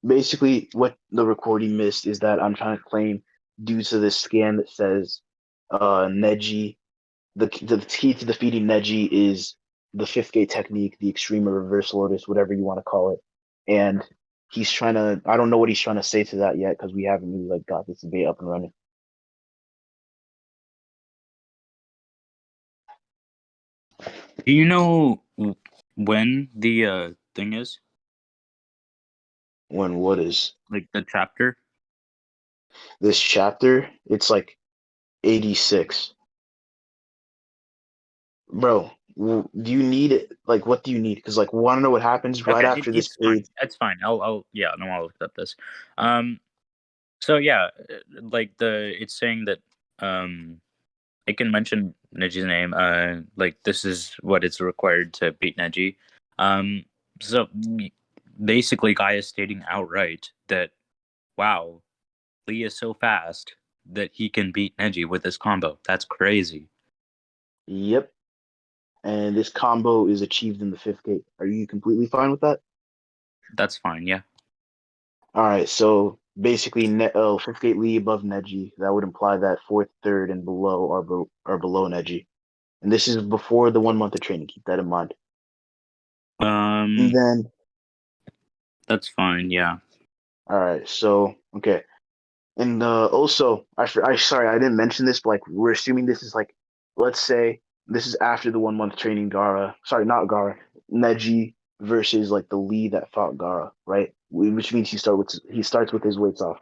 basically what the recording missed is that I'm trying to claim due to this scan that says Neji the key to defeating Neji is the fifth gate technique, the extreme or reverse lotus, whatever you want to call it. And he's trying to I don't know what he's trying to say to that yet because we haven't really like got this debate up and running. Do you know when the thing is? When what is Like the chapter? this chapter? It's like 86. Bro, do you need it? Like, what do you need? Because, like, want to know what happens right Okay, after this it's fine. page? It's fine. Yeah, no, I'll look up this. Um, so yeah, like it's saying that it can mention Neji's name. Like this is what it's required to beat Neji. Um, so basically, Guy is stating outright that wow, Lee is so fast that he can beat Neji with this combo. That's crazy. Yep. And this combo is achieved in the fifth gate. Are you completely fine with that? That's fine. Yeah. All right. So basically, fifth gate Lee above Neji. That would imply that fourth, third, and below are below Neji. And this is before the 1 month of training. Keep that in mind. And Um, then, that's fine. Yeah. all right. So okay. And also, I sorry I didn't mention this, but like we're assuming this is like, let's say this is after the 1 month training Gara. Sorry, not Gara. Neji versus like the Lee that fought Gara, right? Which means he starts with his weights off.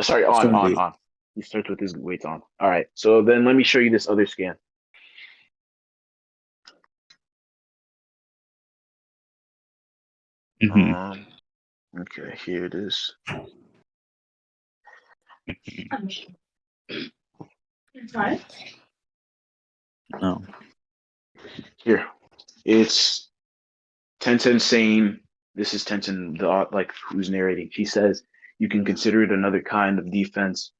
Sorry, on So on on. He starts with his weights on. All right. So then let me show you this other scan. hmm Okay, here it is. No. Here, it's Tenten saying, this is Tenten, the like who's narrating. She says you can consider it another kind of defense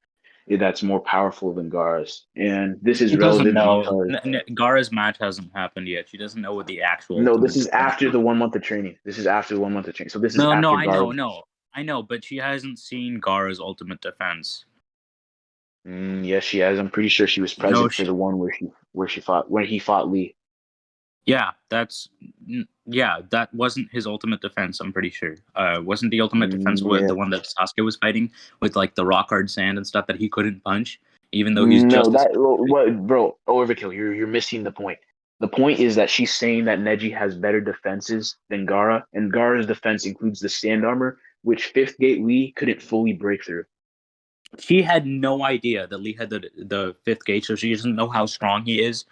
that's more powerful than Gara's, and this is She doesn't relevant know. because Gara's match hasn't happened yet. She doesn't know what the actual no, this ultimate is defense after is. the 1 month of training. This is after the 1 month of training. So this is No, no, after I know, Gara's. no, I know, but she hasn't seen Gara's ultimate defense. Yes, she has. I'm pretty sure she was No, present for the one where he fought Lee. yeah, yeah, that wasn't his ultimate defense. I'm pretty sure. Wasn't the ultimate defense with Yeah. the one that Sasuke was fighting with like the rock hard sand and stuff that he couldn't punch, even though he's No, just as that what, bro? Overkill. You're missing the point. The point is that she's saying that Neji has better defenses than Gara, and Gara's defense includes the stand armor, which Fifth Gate Lee couldn't fully break through. she had no idea that Lee had the fifth gate, so she doesn't know how strong he is.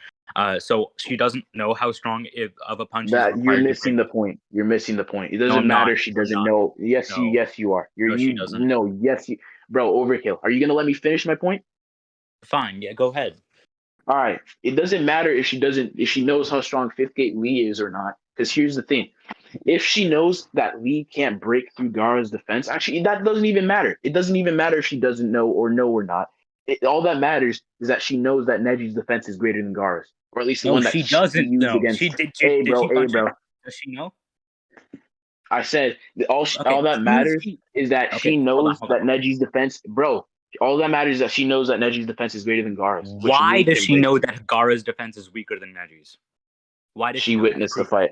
So she doesn't know how strong of a punch is That you're required to break. missing the point. You're missing the point. It No, doesn't I'm not. matter. She I'm doesn't not. know. No, Yes, you are. no, she doesn't. No, yes, you, bro. Overkill. Are you gonna let me finish my point? Fine, yeah, go ahead. All right. It doesn't matter if she knows how strong Fifth Gate Lee is or not. Because here's the thing: if she knows that Lee can't break through Gara's defense, actually, that doesn't even matter. It doesn't even matter if she doesn't know or not. All that matters is that she knows that Neji's defense is greater than Gara's, or at least the No, one that she she doesn't used know. against. She did. Did Bro, she punch bro. him? Does she know? I said all Okay, that prove matters she. is that she Okay, hold on, knows hold on, that hold on. Neji's defense, bro. All that matters is that she knows that Neji's defense is greater than Gara's, which Why Lee does can she break know through. that Gara's defense is weaker than Neji's? Why does she She know that? witnessed the Prove it. fight.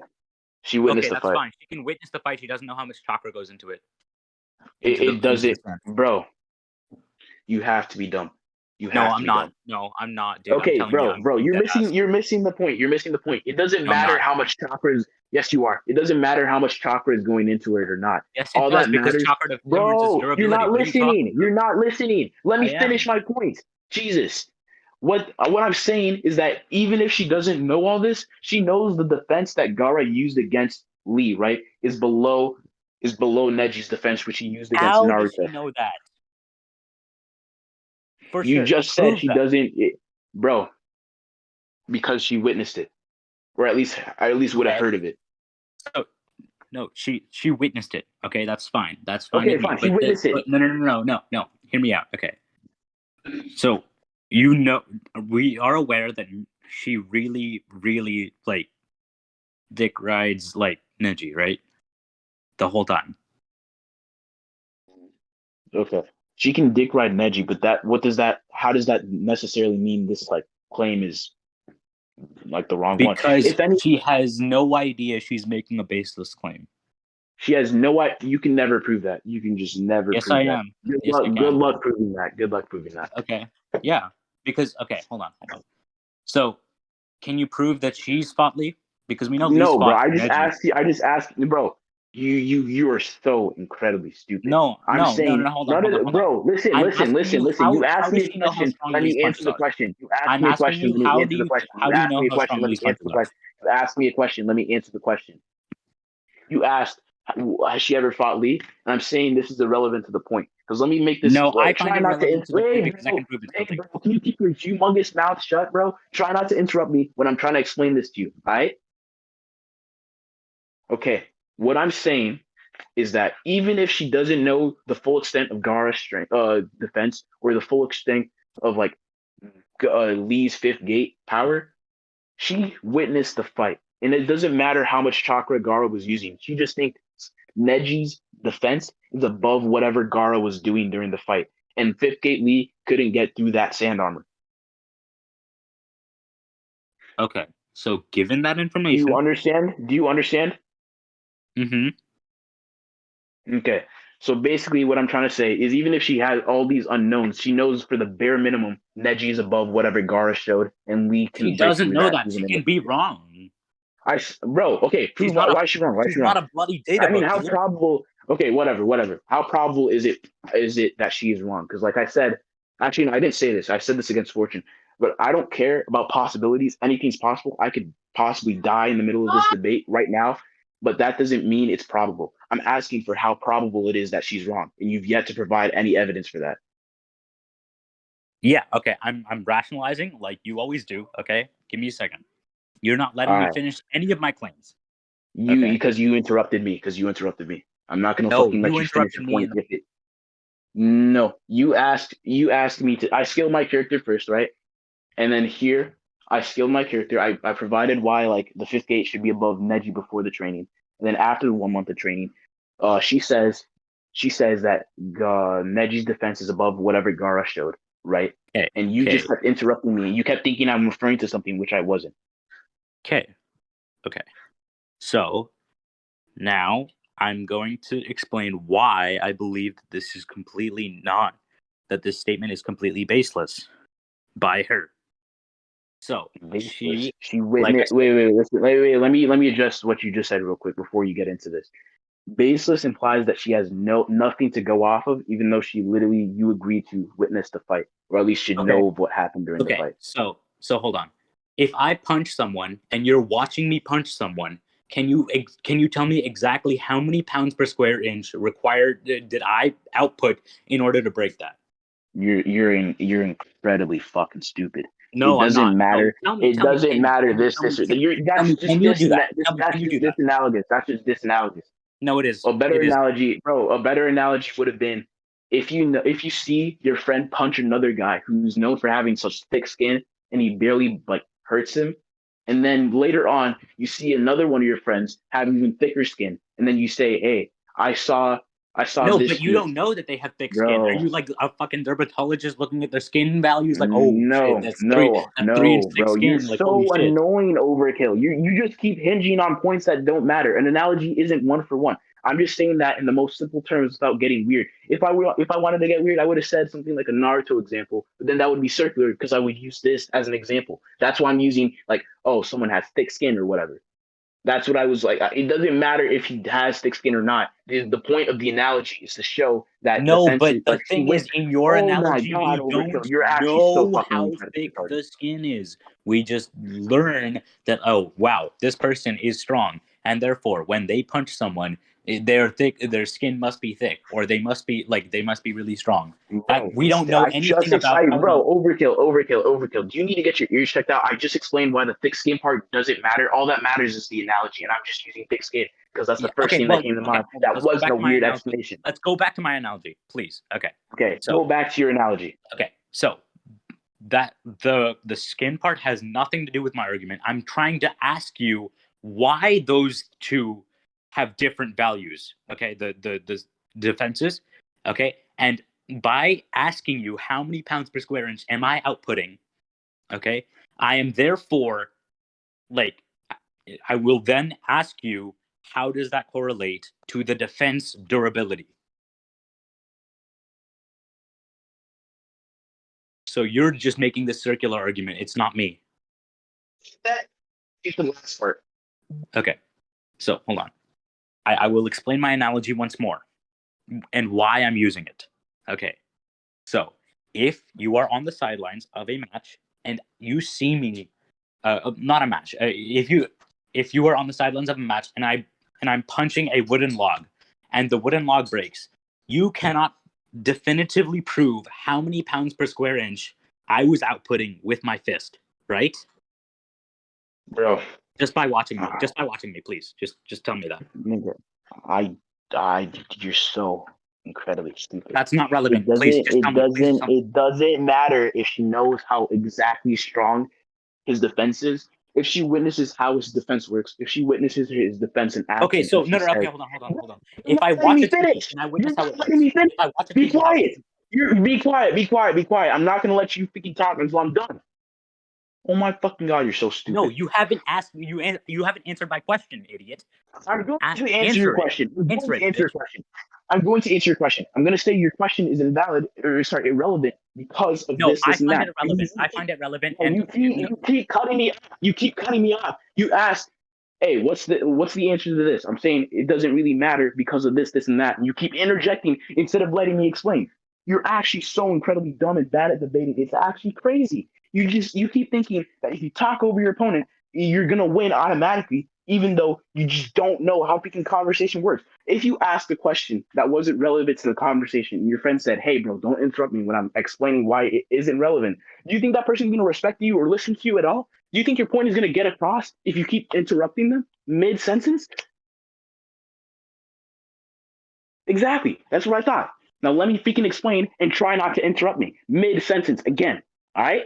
She witnessed Okay, the that's fight. fine. She can witness the fight. She doesn't know how much chakra goes into it, It does into the it, sand. bro. You have to be dumb. You No, have to I'm be not. dumb. No, I'm not, dude. I'm Okay, telling you, bro, I'm you're dead missing ass. you're missing the point. You're missing the point. It doesn't No, I'm matter not. how much chakra is. Yes, you are. It doesn't matter how much chakra is going into it or not. Yes, it All does that because matters, chakra determines bro. You're durability. not What are you talking listening. about? You're not listening. Let I me finish am. my point. Jesus. What I'm saying is that even if she doesn't know all this, she knows the defense that Gara used against Lee, right, is below Neji's defense, which he used against How does Naruto. she know that? For You sure. just said Prove she that. doesn't, bro, because she witnessed it, or at least would have Okay. heard of it. So no, she witnessed it. Okay, that's fine. That's fine Okay, with me. fine. She witnessed it. But no. Hear me out. Okay. So you know we are aware that she really, really like dick rides like Neji, right? The whole time. Okay. She can dick ride Neji, but how does that necessarily mean this like claim is like the wrong one? Because If any, she has no idea she's making a baseless claim. she has no idea. You can never prove that. You can just never Yes, I prove that. am. Good Yes, luck. I Good can. luck proving that. Good luck proving that. Okay. Yeah. Because okay, hold on. So, can you prove that she's fought Lee? Because we know Lee's No, bro. fought I just Neji. asked you. I just asked, bro. You are so incredibly stupid. I'm saying No. Hold on, none hold of on, the, hold on. bro. Listen, I'm listen, asking listen, you listen. You how asked me does a she know how question. strong Let Lee's me answer punches the are? question. You asked I'm me a asking question. you Let me answer the question. You how do you asked know me a how question. strong Let me Lee's answer punches the are? question. You asked me a question. Let me answer the question. You asked, has she ever fought Lee? And I'm saying this is irrelevant to the point. Because let me make this. No, I find Try it not to. relevant to the point Wait, because I bro. can prove it's Hey, something. bro. Can you keep your humongous mouth shut, bro? Try not to interrupt me when I'm trying to explain this to you. All right? Okay. What I'm saying is that even if she doesn't know the full extent of Gara's strength, defense, or the full extent of like Lee's fifth gate power, she witnessed the fight, and it doesn't matter how much chakra Gara was using. She just thinks Neji's defense is above whatever Gara was doing during the fight, and fifth gate Lee couldn't get through that sand armor. Okay. So, given that Do you information, understand? Do you understand? mm-hmm. Okay. So basically, what I'm trying to say is, even if she has all these unknowns, she knows for the bare minimum Neji is above whatever Gara showed, and Lee She can break doesn't through know that that. even She in the can be future. wrong. Bro, okay, prove why is she wrong? Why is She's she wrong? not a bloody data I mean, book. how probable? Okay, whatever. How probable is it that she is wrong? Because, like I said, actually, no, I didn't say this. I said this against Fortune, but I don't care about possibilities. Anything's possible. I could possibly die in the middle of this debate right now, but that doesn't mean it's probable. I'm asking for how probable it is that she's wrong, and you've yet to provide any evidence for that. Yeah, okay. I'm rationalizing like you always do, okay? Give me a second. You're not All letting me right, finish any of my claims. you Okay? because you interrupted me. Because you interrupted me. I'm not gonna No, fucking you let you finish interrupted your me point in the if it. No, you asked me to. I scaled my character first, right? And then here, I skilled my character. I provided why like the fifth gate should be above Neji before the training, and then after 1 month of training, uh, she says she says that Neji's defense is above whatever Gara showed, right? Okay, And you just okay, kept interrupting me. You kept thinking I'm referring to something which I wasn't. okay, okay. So now I'm going to explain why I believe that this is completely not, that this statement is completely baseless by her. So Baseless. she, She like I witnessed. said, Wait. Listen. Wait. Let me address what you just said real quick before you get into this. Baseless implies that she has nothing to go off of, even though she literally you agreed to witness the fight, or at least should okay, know of what happened during the okay. fight. So hold on. If I punch someone and you're watching me punch someone, can you tell me exactly how many pounds per square inch required did I output in order to break that? You're incredibly fucking stupid. It No, I'm doesn't not. No, matter. It tell me, doesn't can you? matter. This this or you're Tell that's me, just can you do that? that's Can you just do that? disanalogous. That's just disanalogous. No, it is. A better It is. analogy, bro. A better analogy would have been if you see your friend punch another guy who's known for having such thick skin and he barely like hurts him, and then later on you see another one of your friends have even thicker skin, and then you say, "Hey, I saw No, but this you dude, don't know that they have thick skin. Are bro." you like a fucking dermatologist looking at their skin values? Like, oh shit, No, that's no, that's 3 inch no, thick bro. You're skin. Like, holy so shit. annoying, Overkill. You just keep hinging on points that don't matter. An analogy isn't one for one. I'm just saying that in the most simple terms without getting weird. If I wanted to get weird, I would have said something like a Naruto example, but then that would be circular because I would use this as an example. That's why I'm using like, oh, someone has thick skin or whatever. That's what I was like. It doesn't matter if he has thick skin or not. The point of the analogy is to show that No, but defenses, the like she thing is, went, in your oh my analogy, God, we Overkill, don't you're actually so know fucking how thick retarded. the skin is. We just learn that, oh, wow, this person is strong. And therefore, when they punch someone, they're thick, their skin must be thick, or they must be really strong. Bro, We don't know I just anything about explained, how the. bro, overkill. Do you need to get your ears checked out? I just explained why the thick skin part doesn't matter. All that matters is the analogy, and I'm just using thick skin because that's the Yeah, first okay, thing that well, came to okay, mind. hold on. That Let's go wasn't back a to my weird analogy. explanation. Let's go back to my analogy, please. Okay. Okay, So, go back to your analogy. okay. So, that the skin part has nothing to do with my argument. I'm trying to ask you why those two have different values. Okay, the defenses. Okay, And by asking you how many pounds per square inch am I outputting, okay, I am therefore like, I will then ask you, how does that correlate to the defense durability? So you're just making this circular argument. It's not me. That is the last part. Okay. So hold on. I will explain my analogy once more and why I'm using it. Okay. So if you are on the sidelines of a match and you see me, not a match, if you are on the sidelines of a match and I'm punching a wooden log and the wooden log breaks, you cannot definitively prove how many pounds per square inch I was outputting with my fist, right? Bro. Just by watching me. Just by watching me, please. Just tell me that. Nigga, I, you're so incredibly stupid. That's not relevant. Please just tell me. Please just tell me. It doesn't matter if she knows how exactly strong his defense is. If she witnesses how his defense works, if she witnesses his defense in Okay, action, so and she no, okay, says, hold on. "You're If I not letting watch me a TV finish. and I You're witness how not it letting works, me finish. if I watch a Be TV, how quiet. Be quiet. Be quiet. Be quiet. I'm not gonna let you freaking talk until I'm done. Oh my fucking god, you're so no, stupid. you haven't asked me. You haven't answered my question, idiot. I'm going to answer your Answer it. question. I'm going Answer to it, answer your bitch. question. I'm going to answer your question. I'm going to say your question is invalid or sorry, irrelevant because of No, I this, and find it that. And irrelevant. I find it relevant, no, and no, you keep cutting me off. You keep cutting me off. You ask, hey, what's the answer to this? I'm saying it doesn't really matter because of this, and that. And you keep interjecting instead of letting me explain. You're actually so incredibly dumb and bad at debating. It's actually crazy. You keep thinking that if you talk over your opponent, you're gonna win automatically, even though you just don't know how freaking conversation works. If you ask a question that wasn't relevant to the conversation, and your friend said, "Hey, bro, don't interrupt me when I'm explaining why it isn't relevant," do you think that person's gonna respect you or listen to you at all? Do you think your point is gonna get across if you keep interrupting them mid sentence? Exactly. That's what I thought. Now let me freaking explain and try not to interrupt me mid sentence again. All right.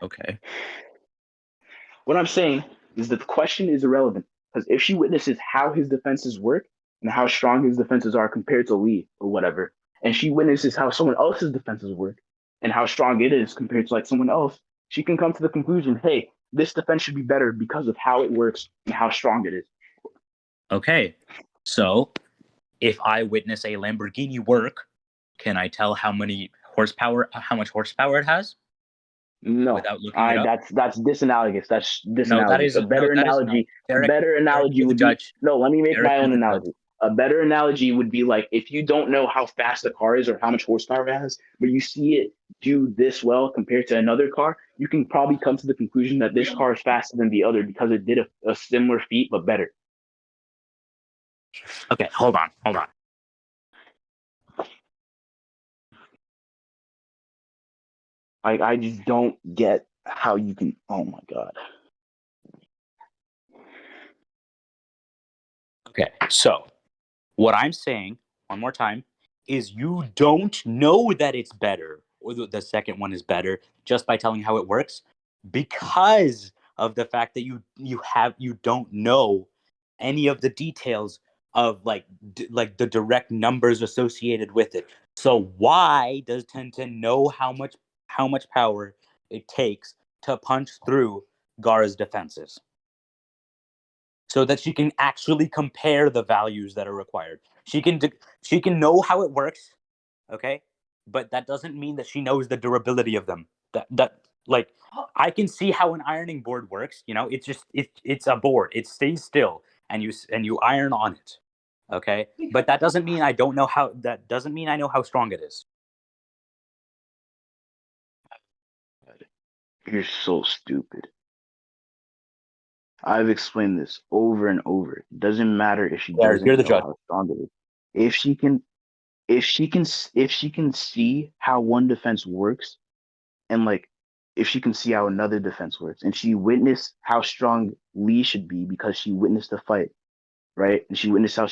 okay. What I'm saying is that the question is irrelevant because if she witnesses how his defenses work and how strong his defenses are compared to Lee or whatever, and she witnesses how someone else's defenses work and how strong it is compared to like someone else, she can come to the conclusion, hey, this defense should be better because of how it works and how strong it is. Okay. So if I witness a Lamborghini work, can I tell how much horsepower it has No, without looking it up? that's disanalogous. That's No, that disanalogous. is no, that is no. A Derek, better Derek, analogy you're the would be judge. no. Let me make Derek, my you're own the judge. analogy. A better analogy would be like if you don't know how fast a car is or how much horsepower it has, but you see it do this well compared to another car, you can probably come to the conclusion that this car is faster than the other because it did a similar feat but better. Okay, hold on. I just don't get how you can. Oh my god. Okay, so what I'm saying, one more time, is you don't know that it's better, or the second one is better, just by telling how it works, because of the fact that you don't know any of the details of like the direct numbers associated with it. So why does Tenten know how much power it takes to punch through Gara's defenses? So that she can actually compare the values that are required. She can know how it works, okay? But that doesn't mean that she knows the durability of them. That like I can see how an ironing board works, it's just it's a board. It stays still and you iron on it. Okay? But that doesn't mean I know how strong it is. You're so stupid. I've explained this over and over. It doesn't matter if she Derek, you're doesn't the know judge. how strong it is. If she can if she can see how one defense works and like if she can see how another defense works and she witnessed how strong Lee should be because she witnessed the fight, right? And she witnessed how.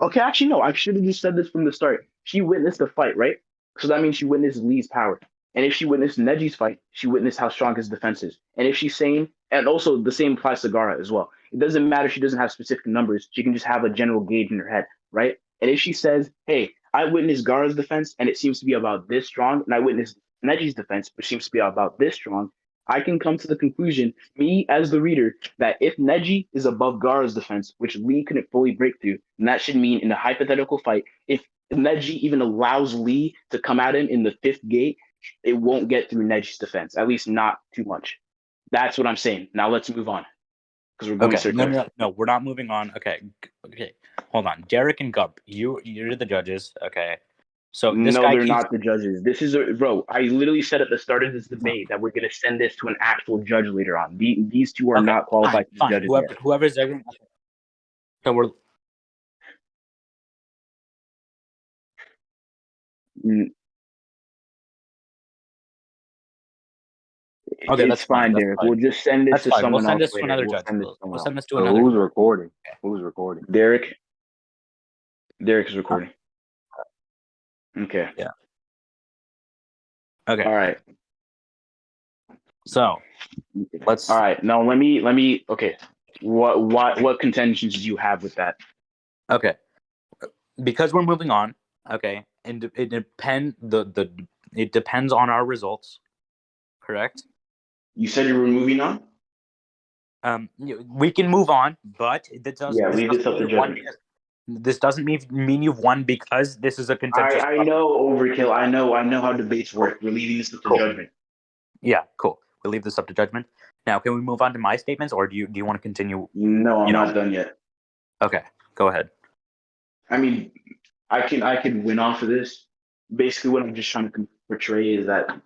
Okay, actually, no. I should have just said this from the start. She witnessed the fight, right? So that means she witnessed Lee's power. And if she witnessed Neji's fight, she witnessed how strong his defense is. And if she's saying, and also the same applies to Gara as well. It doesn't matter. She doesn't have specific numbers. She can just have a general gauge in her head, right? And if she says, "Hey, I witnessed Gaara's defense, and it seems to be about this strong, and I witnessed Neji's defense, which seems to be about this strong. I can come to the conclusion, me as the reader, that if Neji is above Gaara's defense, which Lee couldn't fully break through, then that should mean in a hypothetical fight, if Neji even allows Lee to come at him in the fifth gate, it won't get through Neji's defense, at least not too much. That's what I'm saying. Now let's move on because we're going Okay, circular. no, we're not moving on. Okay, hold on. Derek and Gump, you're the judges. Okay, so this No, guy they're keeps. not the judges. This is bro. I literally said at the start of this debate that we're gonna send this to an actual judge later on. These two are Okay, not qualified to be fine. judges yet. Whoever's there. So we're Mm, okay. It's That's fine. fine, That's Derek. We'll fine. just send this That's to fine. We'll someone send else this to later. another We'll judge. send this to We'll someone else. send this to So another. who's recording? Okay. Who's recording? Derek. Derek is recording. Okay. Yeah. Okay. All right. So let's. All right. Now let me. Okay. What contentions do you have with that? Okay, because we're moving on. Okay, and it depends on our results. Correct. You said you were moving on. We can move on, but Yeah, this leave this doesn't up mean to you've won. judgment. This doesn't mean you've won because this is a contentious I topic. know Overkill. I know how debates work. We're leaving this up to Cool. judgment. Yeah, cool. We'll leave this up to judgment. Now, can we move on to my statements, or do you want to continue? No, I'm not done yet. Okay, go ahead. I mean, I can win off of this. Basically, what I'm just trying to portray is that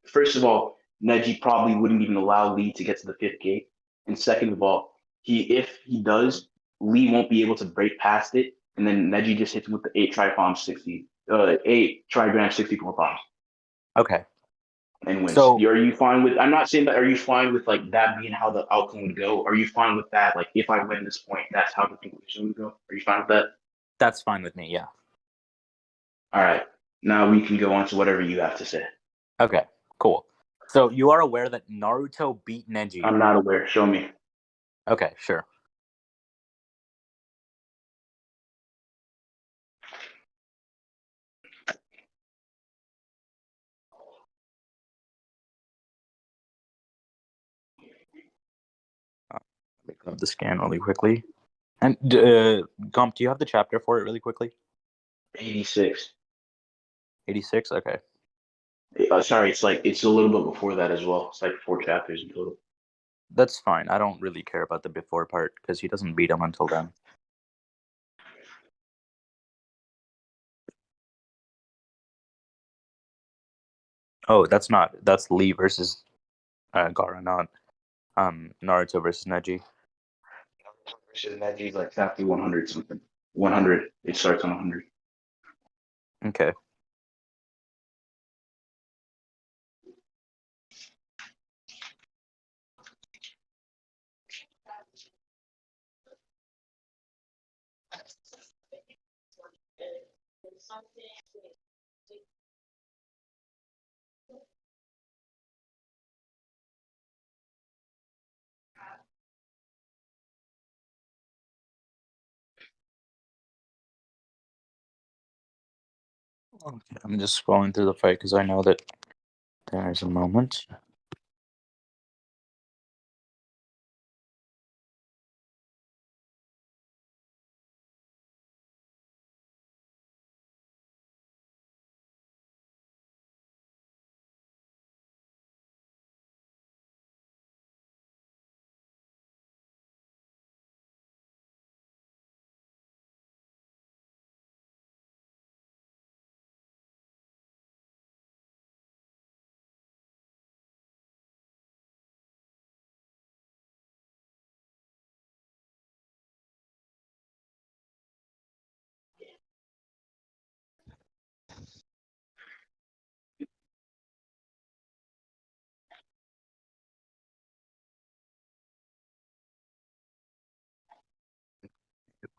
first of all, Neji probably wouldn't even allow Lee to get to the fifth gate, and second of all, if he does, Lee won't be able to break past it, and then Neji just hits him with the eight trigram 64 bombs Okay, and wins. so Are you fine with? I'm not saying that. Are you fine with like that being how the outcome would go? Are you fine with that? Like if I win this point, that's how the conclusion would go. Are you fine with that? that's fine with me. Yeah. All right. Now we can go on to whatever you have to say. Okay, cool. So you are aware that Naruto beat Neji. I'm not aware. Show me. Okay, sure. Let me grab the scan really quickly. And Gump, do you have the chapter for it really quickly? 86. 86. Okay. Sorry, it's a little bit before that as well. It's like 4 chapters in total. That's fine. I don't really care about the before part because he doesn't beat him until then. Oh, that's Lee versus Gaara, not Naruto versus Neji. Versus Neji's like chapter 100 something. 100. It starts on 100. Okay. Okay, I'm just scrolling through the fight because I know that there's a moment.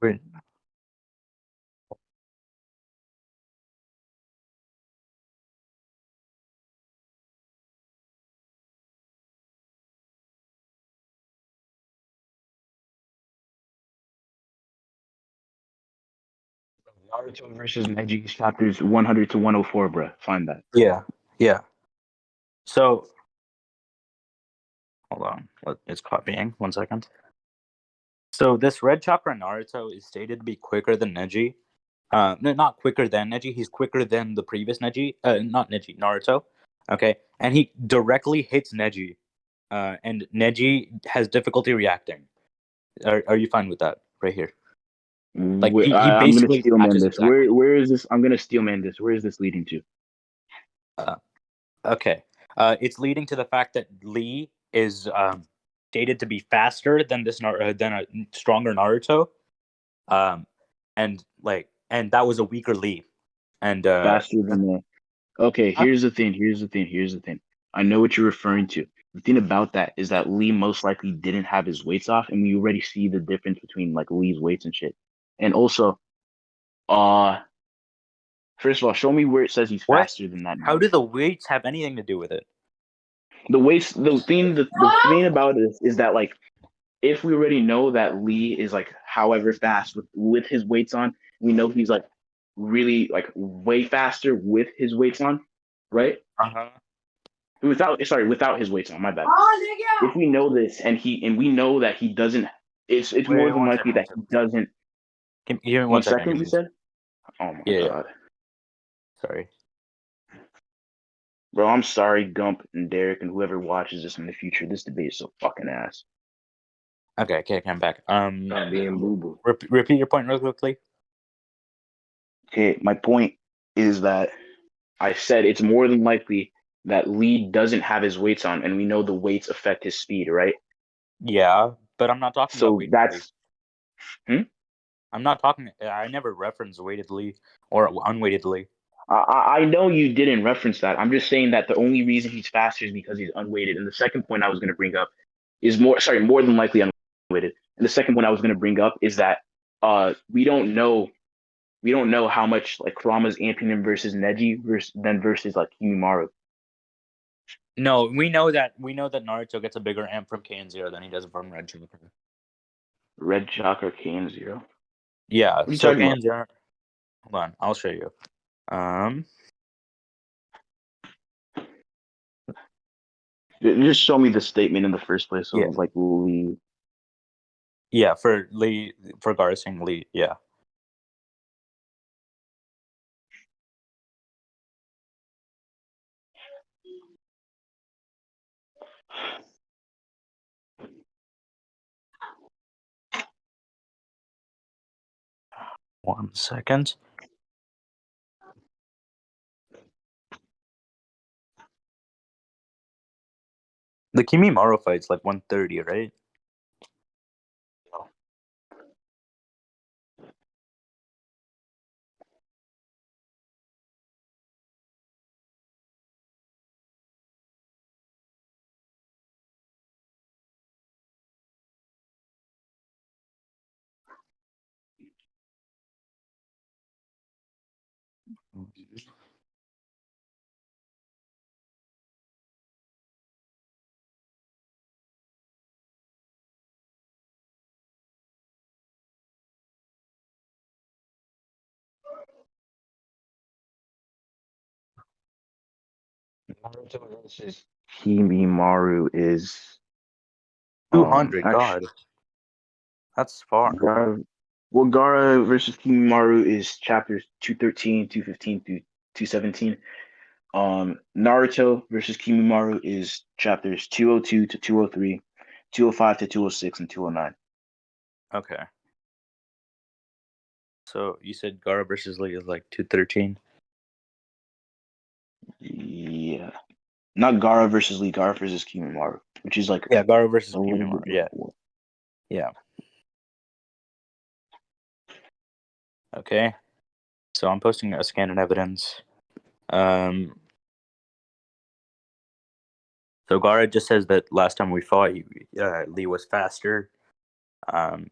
Wait. Naruto versus Neji chapters 100 to 104, bro. Find that. Yeah. So hold on, it's copying. 1 second. So this red chakra Naruto is stated to be quicker than Neji. No, not quicker than Neji. He's quicker than the previous Neji. Not Neji, Naruto. Okay, and he directly hits Neji, and Neji has difficulty reacting. Are you fine with that right here? Like he I'm gonna basically steel man matches this. exactly. Where is this? I'm gonna steel man this. Where is this leading to? Uh, okay, it's leading to the fact that Lee is stated to be faster than than a stronger Naruto, um, and that was a weaker Lee, and Faster than the. Okay, huh? here's the thing. Here's the thing. I know what you're referring to. The thing about that is that Lee most likely didn't have his weights off, and we already see the difference between like Lee's weights and shit. And also, uh, first of all, show me where it says he's What? faster than that How do Naruto. the weights have anything to do with it? The weights, the thing about it is that like if we already know that Lee is like however fast with his weights on, we know he's like really like way faster with his weights on, right? Uh-huh. Without his weights on, my bad. If we know this and we know that he doesn't, it's more Wait, than one likely second, one that he second. doesn't. Give me One 1 second. second, you said? Oh my Yeah, yeah. god, Sorry. bro. I'm sorry, Gump and Derek and whoever watches this in the future. This debate is so fucking ass. Okay, I'm back. Stop being boo boo. Repeat your point real quickly. Okay, my point is that I said it's more than likely that Lee doesn't have his weights on, and we know the weights affect his speed, right? Yeah, but I'm not talking about So weighted Lee. that's hmm? I'm not talking. I never referenced weighted Lee or unweighted Lee. I know you didn't reference that. I'm just saying that the only reason he's faster is because he's unweighted. And the second point I was going to bring up is more than likely unweighted. And the second point I was going to bring up is that we don't know how much like Kurama's amping him versus Neji versus like Himimaru. No, we know that Naruto gets a bigger amp from K and Zero than he does from Red Chakra. Red Chakra Kane Zero. Yeah, What are you so talking K about? and Zero. Hold on, I'll show you. Um, Just show me the statement in the first place yeah, of like Lee. yeah, for Lee, for Garsing Lee, yeah. One second. The Kimimaro fight's like 130, right? Naruto versus Himimaru is 200. actually God, that's far. Gara versus Himimaru is chapters 213, 215 through 217. Naruto versus Kimimaru is chapters 202 to 203, 205 to 206, and 209. Okay. So you said Gara versus Lee is like 213. Yeah. Not Gara versus Lee, Gara versus Kimimaru, which is like Yeah, Gara versus a little Kimimaro. bit Yeah, before. yeah. Okay. So I'm posting a scan and evidence. Um. So Gara just says that last time we fought, Lee was faster. Um.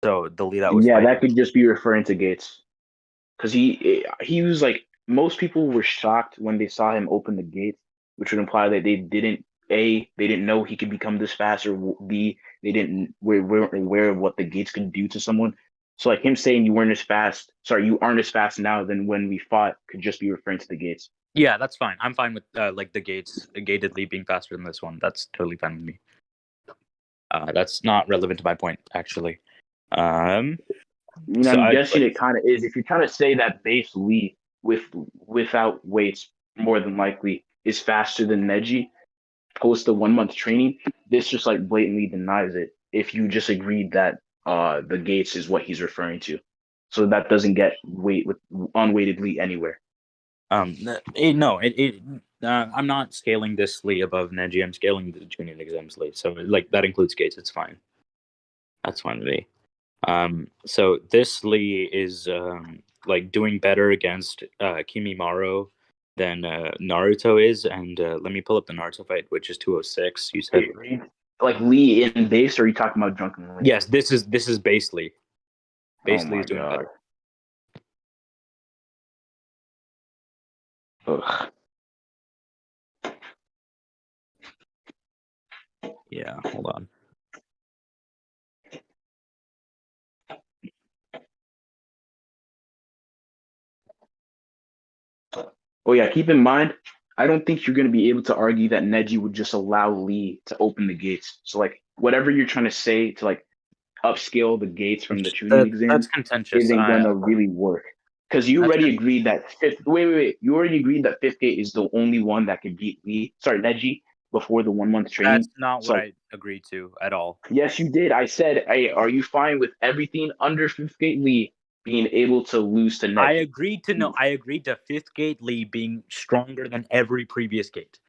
So the Lee that was Yeah, that fighting. could just be referring to Gates. Because he was like, most people were shocked when they saw him open the gates, which would imply that they didn't know he could become this fast, or B, they didn't weren't aware of what the gates could do to someone. So like him saying you aren't as fast now than when we fought could just be referring to the gates. Yeah, that's fine. I'm fine with like the gated leap being faster than this one. That's totally fine with me. That's not relevant to my point, actually. Um, so I'm I guessing like it kind of is. If you're trying to say that base Lee without weights, more than likely is faster than Neji post the 1 month training, this just like blatantly denies it. If you just agreed that the gates is what he's referring to, so that doesn't get weight with unweighted Lee anywhere. no, I'm not scaling this Lee above Neji. I'm scaling the Junior exams Lee. So like that includes gates. It's fine. That's fine with me. So this Lee is like doing better against Kimimaro than Naruto is, and let me pull up the Naruto fight, which is 206. You said Wait, like Lee in base, or are you talking about Drunken Lee? yes. This is base Lee. Oh Base Lee my is doing god. better. Ugh. Yeah, hold on. Oh yeah, keep in mind, I don't think you're going to be able to argue that Neji would just allow Lee to open the gates. So like whatever you're trying to say to like upscale the gates from the tuning That's exam contentious. isn't going to really work. Because you That's already agreed that wait. You already agreed that fifth gate is the only one that can beat Lee. Sorry, Neji before the 1 month that's training. not So what like, I agreed to at all. yes, you did. I said, hey, are you fine with everything under fifth gate Lee being able to lose to I Neji? agreed to no. I agreed to fifth gate Lee being stronger than every previous gate.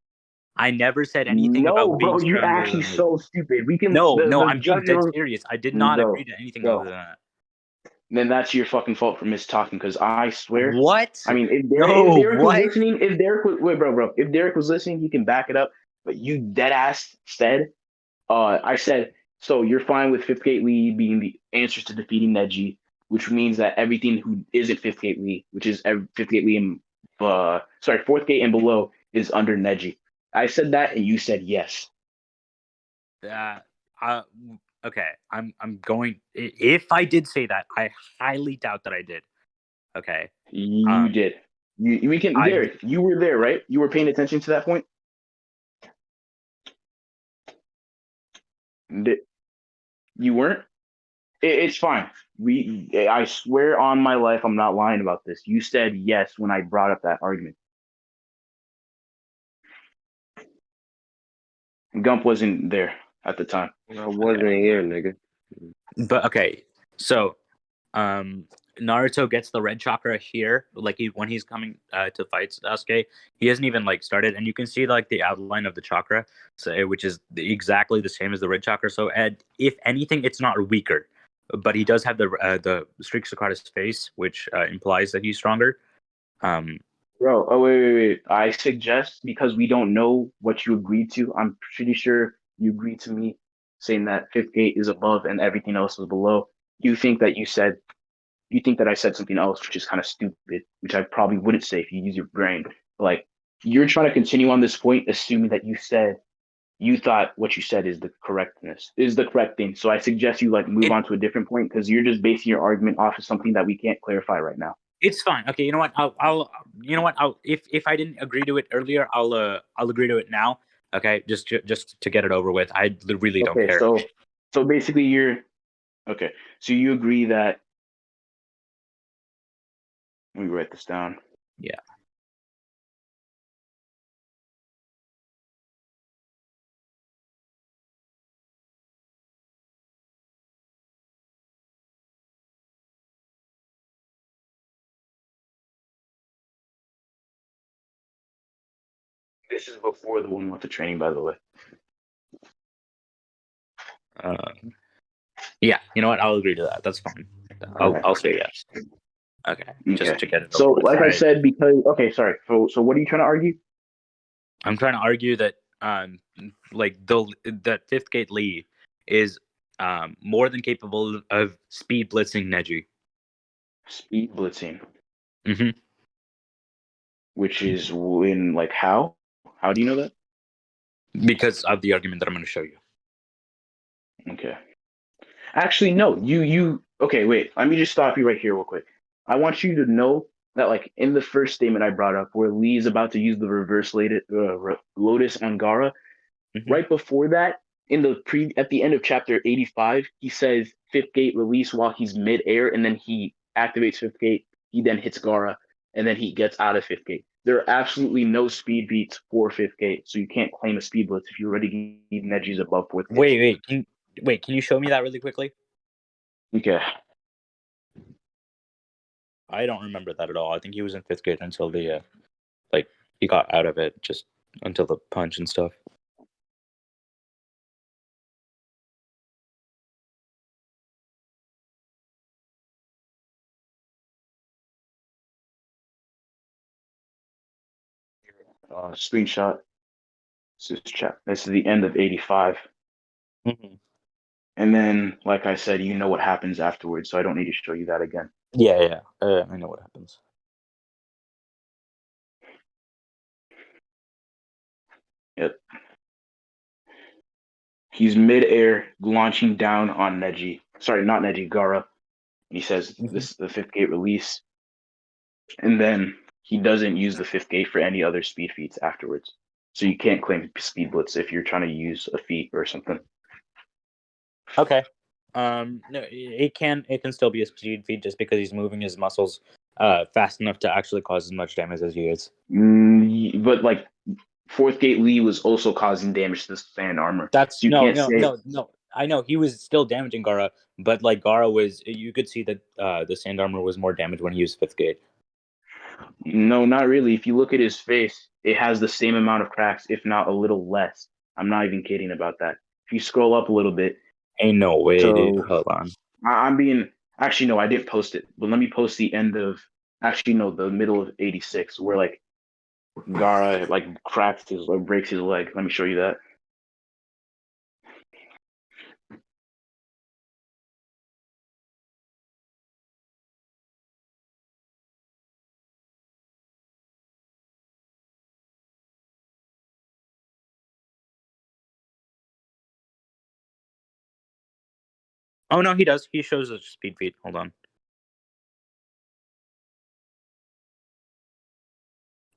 I never said anything No, about being bro, you're stronger actually than Lee. so stupid. We can No, the I'm being dead judge, serious. I did not agree bro, to anything other bro. than that. Then that's your fucking fault for mistalking. Because I swear, What? I mean, if No, Derek was what? listening, if Derek was wait, bro, if Derek was listening, he can back it up. But you dead ass said, I said, so you're fine with fifth gate Lee being the answers to defeating Neji, which means that everything who isn't fifth gate Lee, which is fifth gate Lee and fourth gate and below is under Neji. I said that, and you said yes. Uh, uh, okay. I'm going. If I did say that, I highly doubt that I did. Okay. You Um, did. We can I Derek. You were there, right? You were paying attention to that point. You weren't. It's fine. I swear on my life, I'm not lying about this. You said yes when I brought up that argument. Gump wasn't there at the time. I okay. wasn't here, nigga. But okay. So um Naruto gets the red chakra here, like when he's coming to fight Sasuke. He hasn't even like started, and you can see like the outline of the chakra, so which is exactly the same as the red chakra. So, Ed, if anything, it's not weaker, but he does have the streaks across his face, which implies that he's stronger. Um, Bro, oh wait. I suggest because we don't know what you agreed to. I'm pretty sure you agreed to me saying that fifth gate is above and everything else is below. You think that you think that I said something else, which is kind of stupid, which I probably wouldn't say if you use your brain. Like you're trying to continue on this point, assuming that you thought what you said is the correct thing. So I suggest you like move it on to a different point because you're just basing your argument off of something that we can't clarify right now. it's fine. Okay, you know what? I'll you know what? I'll if I didn't agree to it earlier, I'll agree to it now. Okay, just to get it over with. I really don't Okay, care. so basically you're okay. So you agree that let me write this down. Yeah. This is before the 1 month of training, by the way. Uh, yeah, you know what? I'll agree to that. That's fine. All right. I'll say yes. Okay, just Okay. to get it So over with. like I said, because okay, sorry. So what are you trying to argue? I'm trying to argue that like that fifth gate Lee is more than capable of speed blitzing Neji. Speed blitzing, Hmm. which is when like how? How do you know that? Because of the argument that I'm going to show you. Okay. Actually, no. Okay, wait. Let me just stop you right here real quick. I want you to know that, like, in the first statement I brought up, where Lee's about to use the reverse Lotus on Gara, Hmm. right before that, in the pre at the end of chapter 85, he says fifth gate release while he's mid-air, and then he activates fifth gate. He then hits Gara, and then he gets out of fifth gate. There are absolutely no speed beats for fifth gate, so you can't claim a speed blitz if you already need Neji's above fourth gate. Can you show me that really quickly? Okay. I don't remember that at all. I think he was in fifth grade until the like he got out of it, just until the punch and stuff. Screenshot. This is the end of 85. Hmm. And then, like I said, you know what happens afterwards, so I don't need to show you that again. Yeah, yeah. I know what happens. Yep. He's mid-air launching down on Neji. Sorry, not Neji, Gara. And he says, Hmm. this is the fifth gate release. And then he doesn't use the fifth gate for any other speed feats afterwards. So you can't claim speed blitz if you're trying to use a feat or something. Okay. No, it can still be a speed feat just because he's moving his muscles fast enough to actually cause as much damage as he is. But like fourth gate Lee was also causing damage to the sand armor. That's So you no, can't no, say no, no. I know he was still damaging Gara, but like Gara was, you could see that the sand armor was more damage when he used fifth gate. no, not really. If you look at his face, it has the same amount of cracks, if not a little less. I'm not even kidding about that. If you scroll up a little bit, Ain't no way, dude. so Hold on. I'm being actually no, I didn't post it, but let me post the end of actually no, the middle of 86 where like Gara like cracks his or breaks his leg. Let me show you that. Oh no, he does. He shows a speed feat. Hold on.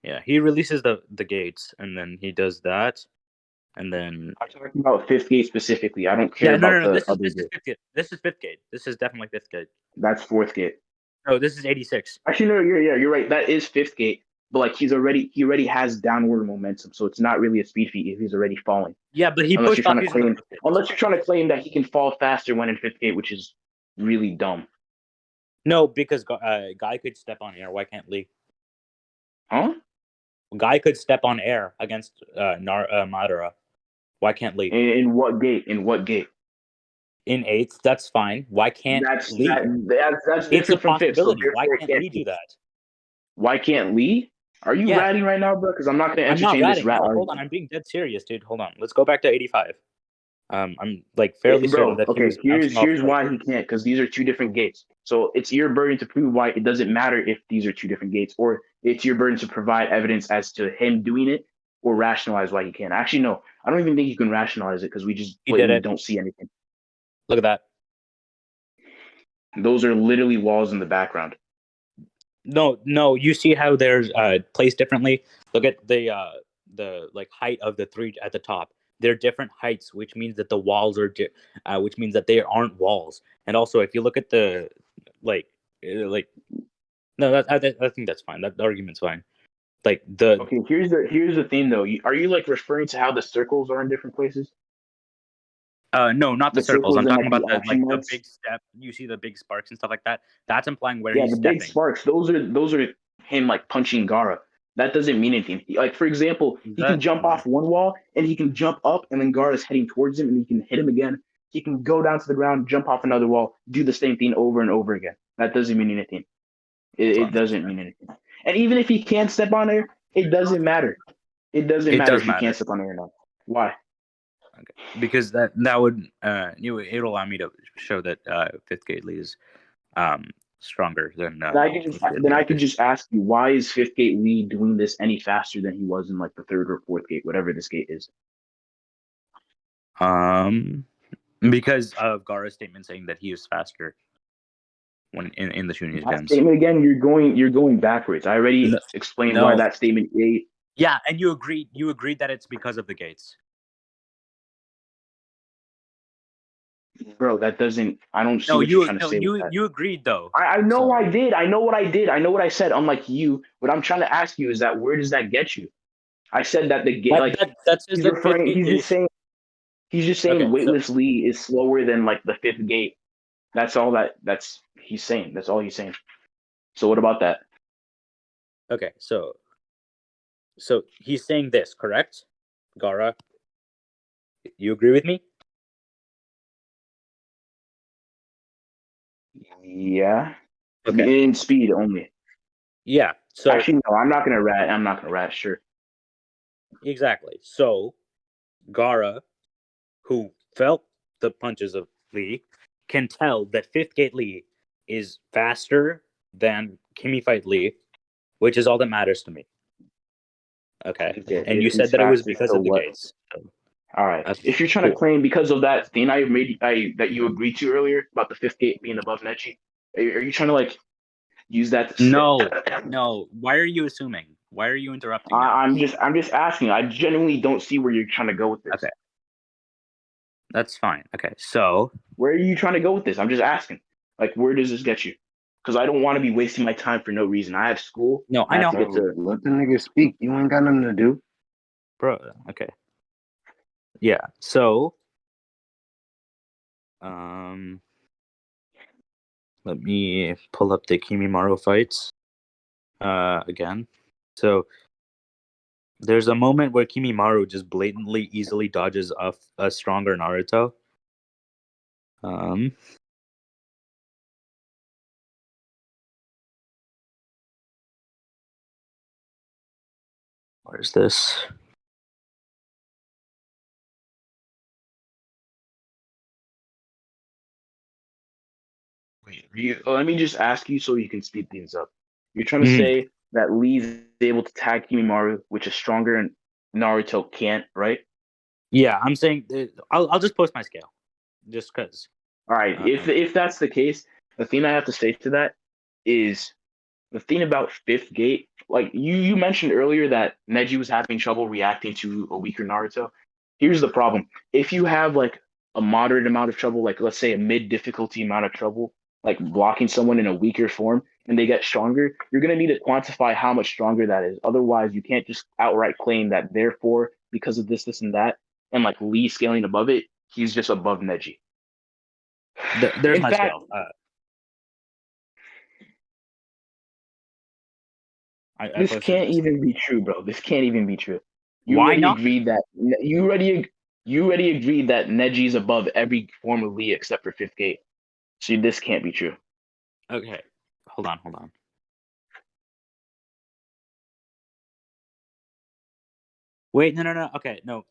Yeah, he releases the gates, and then he does that, and then I'm talking about fifth gate specifically. I don't care yeah, no, no, about no. the This is other this is gate. fifth gate. This is fifth gate. This is definitely fifth gate. That's fourth gate. Oh, this is 86. Actually, no, you're right. That is fifth gate. But like he already has downward momentum, so it's not really a speed feat if he's already falling. Yeah, but he Unless you're pushed off trying to using the claim fifth gate. That's unless why. you're trying to claim that he can fall faster when in fifth gate, which is really dumb. No, because Guy could step on air. Why can't Lee? Huh? Guy could step on air against Madara. Why can't Lee? In what gate? In what gate? In eighth, that's fine. Why can't That's Lee? that's It's a different from fifth, so possibility. Why therefore it can't can't Lee be. do that? Why can't Lee? Are you Yeah, ratting right now, bro? Because I'm not going to I'm not entertain this ratting. rat No, hold on. argument. I'm being dead serious, dude. Hold on. Let's go back to 85. I'm like fairly certain Bro, that he okay, was here's bouncing off here's like why he can't, because these are two different gates. So it's your burden to prove why it doesn't matter if these are two different gates, or it's your burden to provide evidence as to him doing it or rationalize why he can't. Actually, no, I don't even think you can rationalize it because we just he did blatantly it. don't see anything. Look at that. Those are literally walls in the background. No, no. You see how they're placed differently. Look at the like height of the three at the top. They're different heights, which means that the walls are, which means that they aren't walls. And also, if you look at the like, like no, I think that's fine. That argument's fine. Like the Okay, here's the thing though. Are you like referring to how the circles are in different places? no, not the The circles. circles I'm and talking like about the the action marks. big step. You see the big sparks and stuff like that. That's implying where Yeah, he's the big stepping. sparks. Those are him like punching Gara. That doesn't mean anything. Like for example, he can That jump off one wall and he can jump up, and then Gara's heading towards him, and he can hit him again. He can go down to the ground, jump off another wall, do the same thing over and over again. That doesn't mean anything. It, hold it on. doesn't mean anything. And even if he can't step on air, it doesn't matter. It doesn't It matter does if he matter. can't step on air or not. Why? Okay. Because that would it'll allow me to show that fifth grade Lee is um stronger than Then I could just fourth grade then Lee. I could just ask you, why is fifth gate Lee doing this any faster than he was in like the third or fourth gate, whatever this gate is? Um, because of Gara's statement saying that he is faster. when in the shooting That scans. statement again, you're going backwards. I already explained why No. that statement A. Yeah, and you agreed that it's because of the gates. Bro, that doesn't. I don't see No, what you're trying to say with that. you agreed though. I know So I did. I know what I did. I know what I said. Unlike you, what I'm trying to ask you is that where does that get you? I said that the gate, like that says he's that fifth referring. gate is He's just saying okay. So weightless Lee is slower than like the fifth gate. That's all that's he's saying. That's all he's saying. So what about that? okay, so he's saying this, correct? Gara, you agree with me? Yeah, Okay. in speed only. Yeah. So Actually, no, I'm not gonna rat. I'm not gonna rat. Sure. exactly. So Gara, who felt the punches of Lee, can tell that fifth gate Lee is faster than Kimi fight Lee, which is all that matters to me. Okay. Okay. And you If he's said that it was faster, because so of the what? gates. So, All right. okay, If you're trying to cool. claim because of that thing that you agreed to earlier about the fifth gate being above Nechi, are you trying to like use that to say? No, no. Why are you assuming? Why are you interrupting now? I'm just asking. I genuinely don't see where you're trying to go with this. Okay, that's fine. Okay, so Where are you trying to go with this? I'm just asking. Like, where does this get you? Because I don't want to be wasting my time for no reason. I have school. no, I I have know, to get to. Let the nigga speak. You ain't got nothing to do. bro. Okay, yeah. So, let me pull up the Kimimaro fights again. So there's a moment where Kimimaro just blatantly easily dodges a stronger Naruto. Um, where's this? Wait, let me just ask you so you can speed things up. You're trying to Mhm. say that Lee's able to tag Kimimaru, which is stronger and Naruto can't, right? Yeah, I'm saying I'll just post my scale, just cause. All right. If that's the case, the thing I have to say to that is the thing about Fifth Gate. Like you mentioned earlier that Neji was having trouble reacting to a weaker Naruto. Here's the problem: if you have like a moderate amount of trouble, like let's say a mid difficulty amount of trouble, like blocking someone in a weaker form, and they get stronger, you're gonna need to quantify how much stronger that is. Otherwise, you can't just outright claim that therefore because of this, and that, and like Lee scaling above it, he's just above Neji. There's In my fact, scale. I this posted can't this. even be true, bro. This can't even be true. You Why already not? agreed that you already agreed that Neji's above every form of Lee except for Fifth Gate. So this can't be true. Okay, hold on. Wait, no. Okay, no.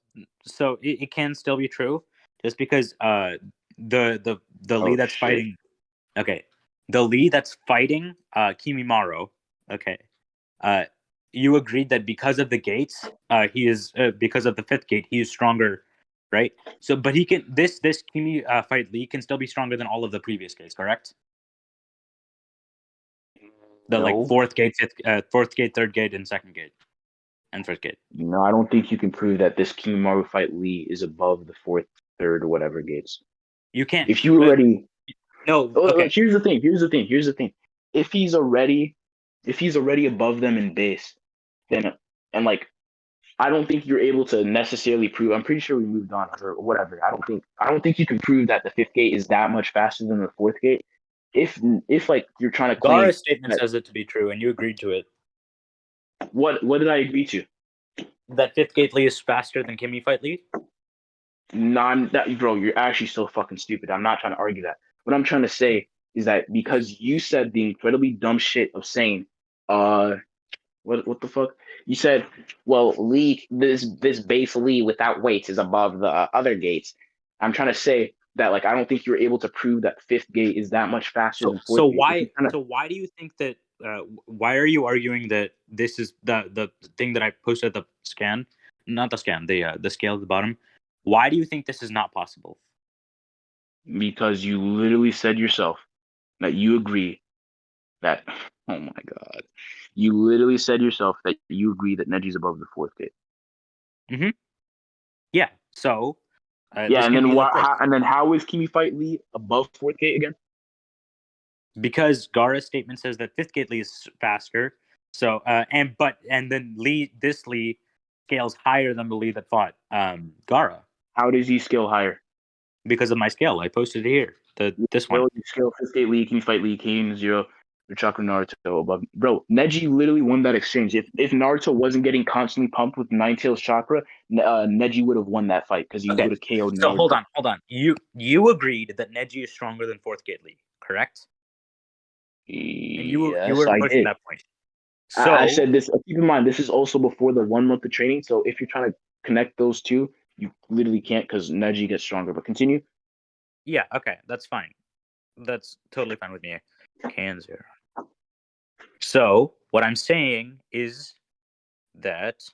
So it can still be true, just because the Oh Lee that's shit. fighting. Okay, the Lee that's fighting Kimimaro. Okay, uh, you agreed that because of the gates, he is because of the fifth gate, he is stronger, right? So, but he can this Kimi fight Lee can still be stronger than all of the previous gates, correct? The like No. fourth gate, third gate, and second gate, and first gate. No, I don't think you can prove that this Kimaru fight Lee is above the fourth, third, or whatever gates. You can't. If you already No. Okay. here's the thing, here's the thing. If he's already above them in base, then and like I don't think you're able to necessarily prove. I'm pretty sure we moved on or whatever. I don't think you can prove that the fifth gate is that much faster than the fourth gate. If like you're trying to claim Gara's statement that says it to be true, and you agreed to it. what did I agree to? That fifth gate Lee is faster than Kimi fight Lee. Non that bro, you're actually so fucking stupid. I'm not trying to argue that. What I'm trying to say is that because you said the incredibly dumb shit of saying, uh, what the fuck? You said, well, Lee, this base Lee without weights is above the other gates. I'm trying to say that like I don't think you're able to prove that fifth gate is that much faster than So fourth gate. If you kind of why do you think that? Why are you arguing that this is the thing that I posted the scan, not the scan, the scale at the bottom? Why do you think this is not possible? because you literally said yourself that you agree that, oh my God, you literally said yourself that you agree that Neji's above the fourth gate. Mm-hmm. Yeah. So Yeah, this and can then be like this. how is Kimi Fight Lee above fourth gate again? Because Gaara's statement says that fifth gate Lee is faster. So and then Lee scales higher than the Lee that fought Gaara How does he scale higher? because of my scale. I posted it here. This one. Bro, you scale fifth gate Lee, Kimi Fight Lee, Kane Zero, the Chakra Naruto above. Bro, Neji literally won that exchange. If Naruto wasn't getting constantly pumped with Nine Tails Chakra, Neji would have won that fight because he Okay. would have KO'd So Naruto. hold on. You agreed that Neji is stronger than fourth gate Lee, correct? And you Yes, were I pushing did. that point. I So said this. Keep in mind, this is also before the 1 month of training. So if you're trying to connect those two, you literally can't because Neji gets stronger. But continue. yeah, okay, that's fine. That's totally fine with me. Can zero. So what I'm saying is that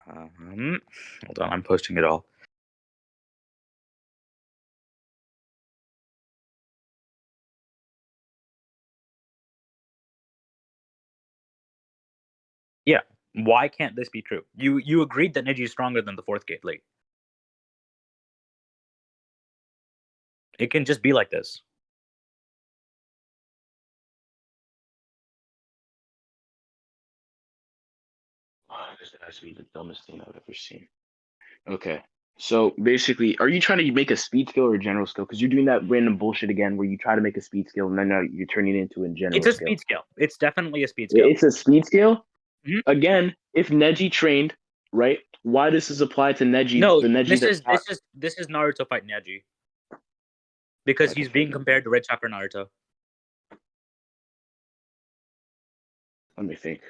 hold on, I'm posting it all. Yeah. Why can't this be true? You agreed that Neji is stronger than the fourth gate Lee. It can just be like this. This has to be the dumbest thing I've ever seen. Okay. So basically, are you trying to make a speed skill or a general skill? Because you're doing that random bullshit again where you try to make a speed skill and then now you're turning it into a It's general a skill. speed skill. It's definitely a speed skill. It's a speed skill? Mhm. Again, if Neji trained, right? Why does this apply to Neji? No, The Neji this that's is not. this is Naruto fighting Neji because I can he's being fucking compared to Red Chakra Naruto. let me think.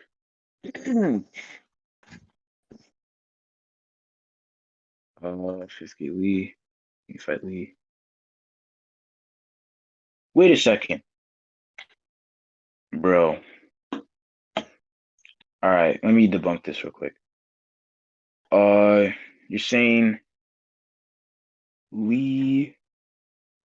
Fifty Lee, you fight Lee. Wait a second, bro. All right, let me debunk this real quick. You're saying Lee.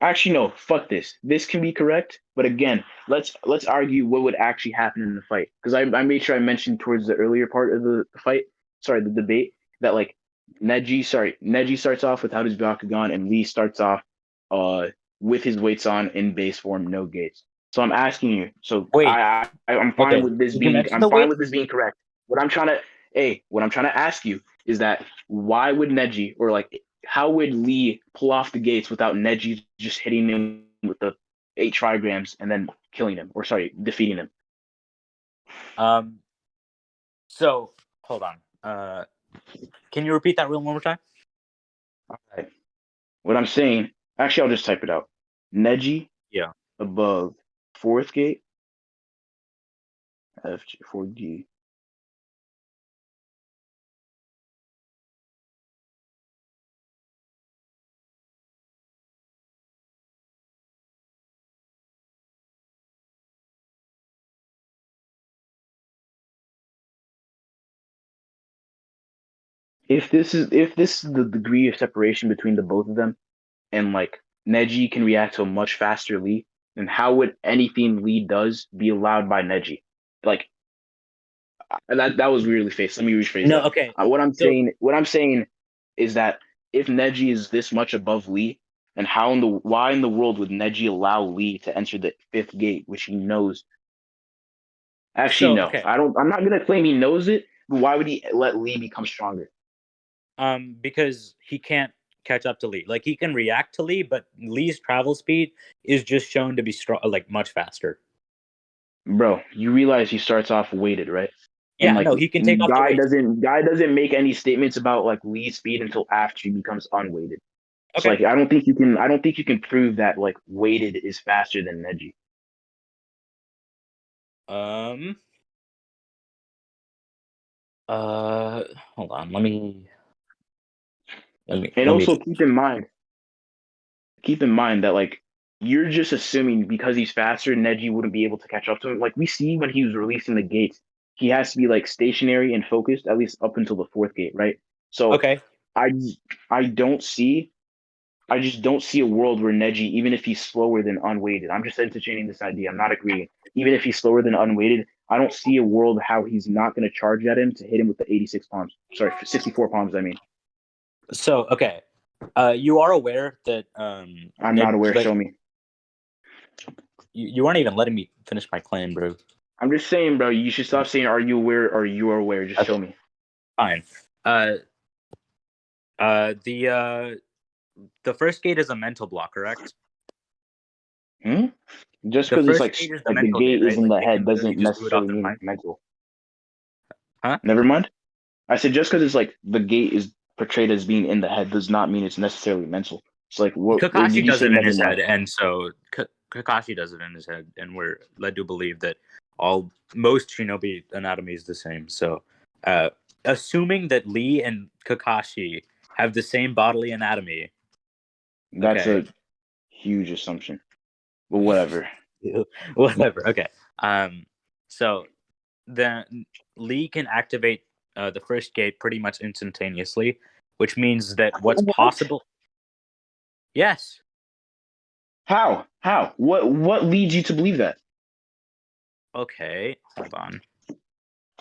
Actually, no. Fuck this. This can be correct, but again, let's argue what would actually happen in the fight because I made sure I mentioned towards the earlier part of the fight. Sorry, the debate that like Neji starts off without his Byakugan and Lee starts off uh with his weights on in base form, no gates. So I'm asking you. So Wait, I'm fine okay. with this You being mentioned I'm the fine weight. with this being correct. What I'm trying to ask you is that why would Neji or like how would Lee pull off the gates without Neji just hitting him with the 8 trigrams and then killing him, or sorry, defeating him? Um. So hold on. Can you repeat that rule one more time? All right. What I'm saying, actually, I'll just type it out. Neji Yeah. above fourth gate, FG, 4G. If this is the degree of separation between the both of them, and like Neji can react to a much faster Lee, then how would anything Lee does be allowed by Neji? Like that was weirdly faced. Let me rephrase No. that. Okay. So What I'm saying is that if Neji is this much above Lee, then why in the world would Neji allow Lee to enter the fifth gate, which he knows? Actually, so no. okay. I'm not gonna claim he knows it, but why would he let Lee become stronger? Because he can't catch up to Lee. Like he can react to Lee, but Lee's travel speed is just shown to be strong, like much faster. Bro, you realize he starts off weighted, right? And Yeah. like No, he can take off the weight. Guy doesn't make any statements about like Lee's speed until after he becomes unweighted. So Okay. like I don't think you can prove that like weighted is faster than Neji. Um. Hold on. And Let me. also keep in mind that like you're just assuming because he's faster, Neji wouldn't be able to catch up to him. Like we see when he was releasing the gates, he has to be like stationary and focused at least up until the fourth gate, right? So Okay. I I don't see I just don't see a world where Neji, even if he's slower than unweighted, I'm just entertaining this idea. I'm not agreeing. Even if he's slower than unweighted, I don't see a world how he's not going to charge at him to hit him with the 86 palms. Sorry, 64 palms. I mean, So okay, you are aware that I'm not aware. like Show me. you aren't even letting me finish my claim, bro. I'm just saying, bro. You should stop saying, "Are you aware?" or "You are aware." Just Okay, show me. fine. The first gate is a mental block, correct? Hmm? Just The because it's first gate is the like the mental gate, gate is right? in Like the they can head literally doesn't just do it off necessarily their mean mind. it's mental. Huh? Never mind. I said just because it's like the gate is portrayed as being in the head does not mean it's necessarily mental. It's like what did Kakashi you does say? it in Never his mind. head, and so Kakashi does it in his head, and we're led to believe that most Shinobi anatomy is the same. So, uh, assuming that Lee and Kakashi have the same bodily anatomy, That's okay, a huge assumption. But whatever. whatever, okay. So then Lee can activate the first gate pretty much instantaneously, which means that what's What? possible? Yes. How? How? What leads you to believe that? Okay, hold on.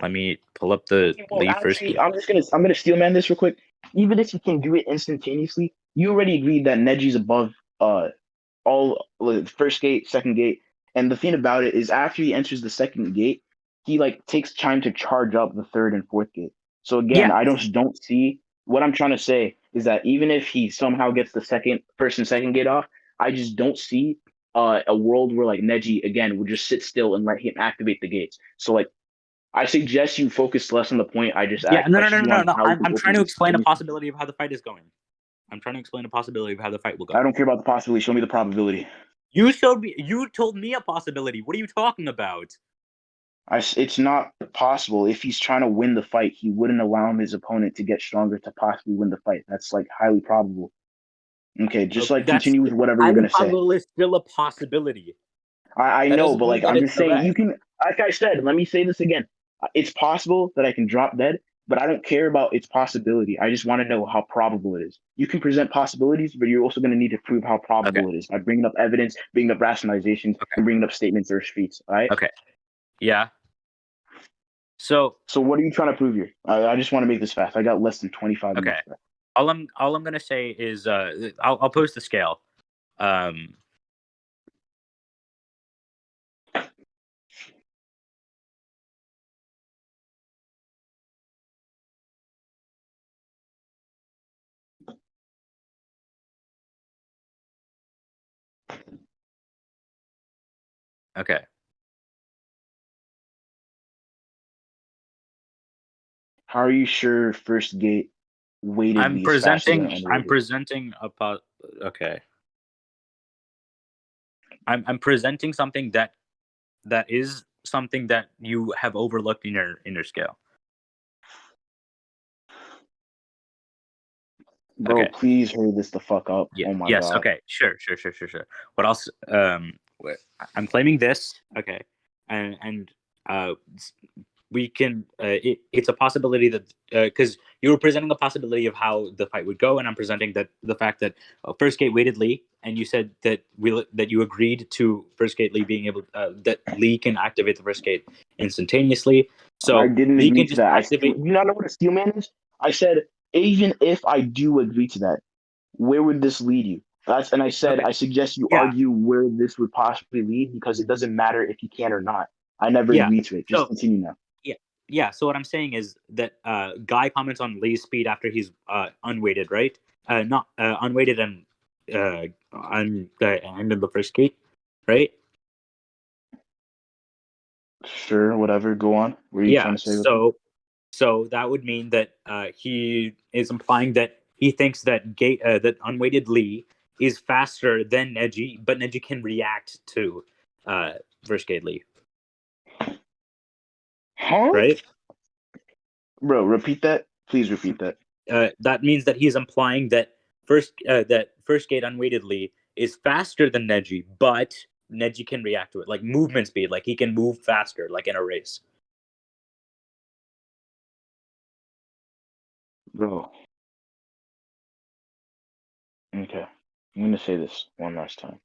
Let me pull up the Well, Lee first actually, gate. I'm gonna steel man this real quick. Even if you can do it instantaneously, you already agreed that Neji's above all like, first gate, second gate. And the thing about it is after he enters the second gate, he like takes time to charge up the third and fourth gate. So again, Yeah, I don't see what I'm trying to say is that even if he somehow gets the first and second gate off, I just don't see a world where like Neji again would just sit still and let him activate the gates. So like I suggest you focus less on the point I just yeah. asked No, no, no, questions no, you no, on no. how he I'm can trying open to gates explain a instantaneously. possibility of how the fight is going. I'm trying to explain a possibility of how the fight will I go. don't care about the possibility. Show me the probability. You showed me. You told me a possibility. What are you talking about? It's not possible. If he's trying to win the fight, he wouldn't allow his opponent to get stronger to possibly win the fight. That's like highly probable. Okay, just Okay, like that's continue with whatever you're highly gonna say. probable is still a possibility. I That know, doesn't but mean like that I'm it's just saying, you correct. can. Like I said, let me say this again. It's possible that I can drop dead, but I don't care about its possibility. I just want to know how probable it is. You can present possibilities, but you're also going to need to prove how Okay. probable it is by bringing up evidence, bringing up rationalizations, Okay. and bringing up statements or streets. All right. Okay. Yeah. So So what are you trying to prove here? I just want to make this fast. I got less than 25 okay. minutes left. All I'm gonna say is I'll post the scale. Um. Okay. How are you sure first gate weightedly is faster than I'm unweighted? presenting okay. I'm presenting something that is something that you have overlooked in your scale. Bro, Okay. please hurry this the fuck up. Yeah. Oh my Yes. god. Okay. Sure. Sure. Sure. Sure. Sure. What else? I'm claiming this. Okay. And we can. It's a possibility that because you were presenting a possibility of how the fight would go, and I'm presenting that the fact that first gate weighted Lee, and you said that that you agreed to first gate Lee being able that Lee can activate the first gate instantaneously. I So didn't Lee agree can to just that. activate. Do you not know what a steel man is? I said, even if I do agree to that, where would this lead you? And I said, Okay. I suggest you Yeah. argue where this would possibly lead because it doesn't matter if you can or not. I never Yeah. agreed to it. Just So continue now. yeah, yeah. So what I'm saying is that Guy comments on Lee's speed after he's unweighted, right? Not unweighted and on the end of the first gate, right? Sure, whatever. Go on. What are you Yeah. trying to say with that? So that would mean that he is implying that he thinks that that unweighted Lee is faster than Neji, but Neji can react to uh, first gate Lee, Huh? right? Bro, repeat that. Please repeat that. That means that he's implying that first gate unweightedly is faster than Neji, but Neji can react to it, like movement speed, like he can move faster, like in a race. Bro. Okay. I'm gonna say this one last time.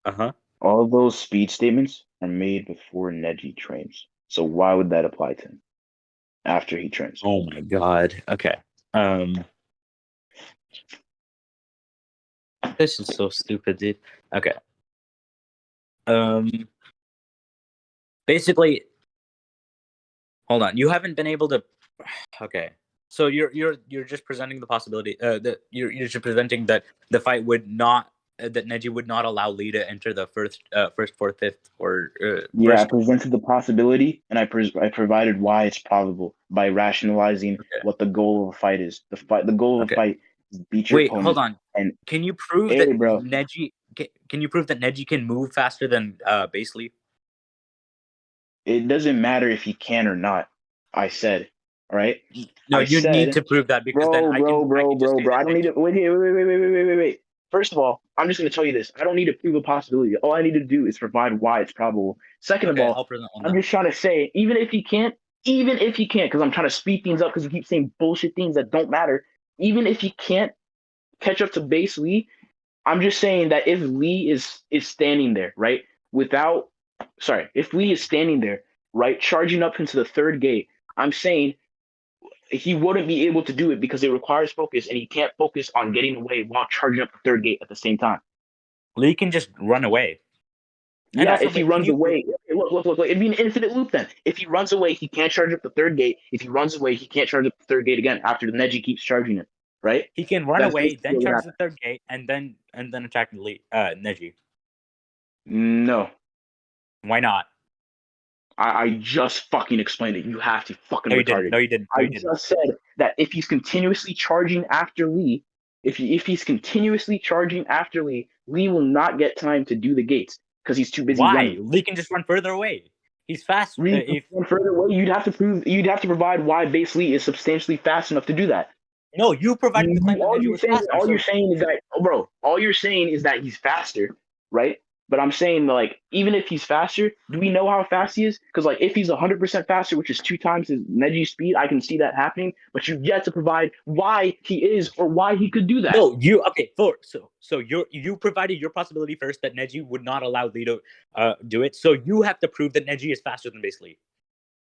Uh-huh. All of those speed statements are made before Neji trains. So why would that apply to him after he trains? Oh my god. Okay. This is so stupid, dude. Okay. Basically, hold on. You haven't been able to. Okay. So you're just presenting the possibility that you're just presenting that the fight would not that Neji would not allow Lee to enter the first, fourth, fifth, or Yeah, I first. presented the possibility, and I provided why it's probable by rationalizing Okay. what the goal of a fight is. The goal of a Okay. fight is beat your Wait, hold opponent. on. And Can you prove hey, that bro, Neji? Can you prove that Neji can move faster than Base Lee? it doesn't matter if he can or not. I said, all right. No, I you need said, to prove that because then bro, bro, I bro, can just bro, say bro. that I don't need to Neji. wait. First of all, I'm just gonna tell you this. I don't need to prove a possibility. All I need to do is provide why it's probable. Second of Okay, all, I'll present one I'm then. just trying to say, even if he can't, because I'm trying to speed things up because you keep saying bullshit things that don't matter. Even if he can't catch up to base Lee, I'm just saying that if Lee is standing there, right, without if Lee is standing there, right, charging up into the third gate, I'm saying he wouldn't be able to do it because it requires focus, and he can't focus on getting away while charging up the third gate at the same time. Lee can just run away. And Yeah, also, if he wait, can runs you prove? away, look, it'd be an infinite loop then. If he runs away, he can't charge up the third gate. If he runs away, he can't charge up the third gate again after the Neji keeps charging it, right? He can run That's away, basically then what would charge happen. the third gate, and then attack Lee, Neji. No, Why not? I just fucking explained it. You have to fucking No, you didn't. retarded. No, you didn't. No, I you didn't. just said that if he's continuously charging after Lee, if he's continuously charging after Lee, Lee will not get time to do the gates because he's too busy Why? running. Lee can just run further away. He's fast. Lee If can further away, you'd have to provide why base Lee is substantially fast enough to do that. no, you provided the claim that Neji was faster. All So you're saying is that, oh, bro, all you're saying is that he's faster, right? But I'm saying, like, even if he's faster, do we know how fast he is? Because, like, if he's 100% faster, which is 2 times his Neji speed, I can see that happening. But you've yet to provide why he is or why he could do that. no, you okay? So you provided your possibility first that Neji would not allow Lee to do it. So you have to prove that Neji is faster than Base Lee.